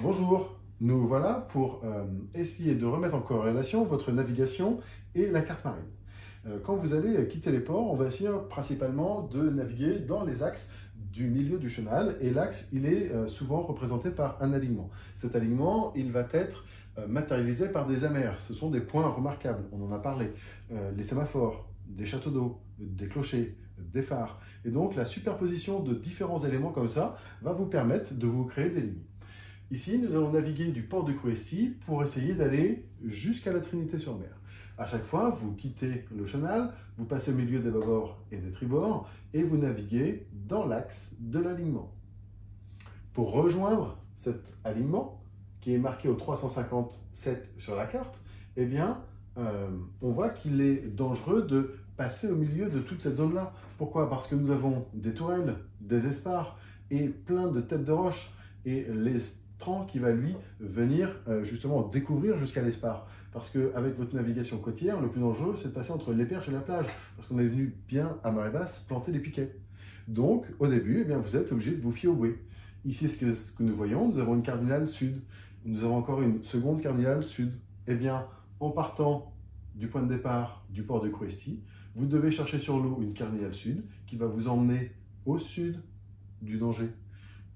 Bonjour, nous voilà pour essayer de remettre en corrélation votre navigation et la carte marine. Quand vous allez quitter les ports, on va essayer principalement de naviguer dans les axes du milieu du chenal, et l'axe il est souvent représenté par un alignement. Cet alignement il va être matérialisé par des amers, ce sont des points remarquables, on en a parlé, les sémaphores, des châteaux d'eau, des clochers, des phares, et donc la superposition de différents éléments comme ça va vous permettre de vous créer des lignes. Ici, nous allons naviguer du port de Crouesty pour essayer d'aller jusqu'à la Trinité-sur-Mer. À chaque fois, vous quittez le chenal, vous passez au milieu des bâbords et des tribords et vous naviguez dans l'axe de l'alignement. Pour rejoindre cet alignement, qui est marqué au 357 sur la carte, eh bien, on voit qu'il est dangereux de passer au milieu de toute cette zone-là. Pourquoi? Parce que nous avons des tourelles, des espars et plein de têtes de roche. Et l'estran qui va lui venir justement découvrir jusqu'à l'espar. Parce qu'avec votre navigation côtière, le plus dangereux, c'est de passer entre les perches et la plage. Parce qu'on est venu bien à marée basse planter des piquets. Donc, au début, eh bien, vous êtes obligé de vous fier au bouée. Ici, ce que nous voyons, nous avons une cardinale sud. Nous avons encore une seconde cardinale sud. Eh bien, en partant du point de départ du port de Crouesty, vous devez chercher sur l'eau une cardinale sud qui va vous emmener au sud du danger.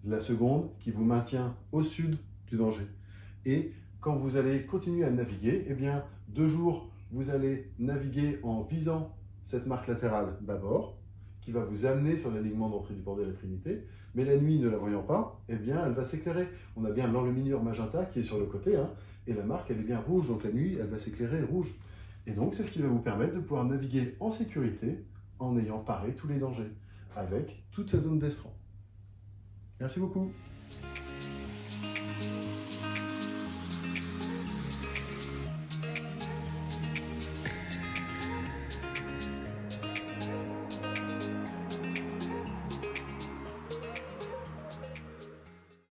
La seconde qui vous maintient au sud du danger. Et quand vous allez continuer à naviguer, eh bien, de jour, vous allez naviguer en visant cette marque latérale bâbord, qui va vous amener sur l'alignement d'entrée du port de la Trinité, mais la nuit, ne la voyant pas, eh bien, elle va s'éclairer. On a bien l'enluminure magenta qui est sur le côté, hein, et la marque, elle est bien rouge, donc la nuit, elle va s'éclairer rouge. Et donc, c'est ce qui va vous permettre de pouvoir naviguer en sécurité, en ayant paré tous les dangers, avec toute cette zone d'estran. Merci beaucoup.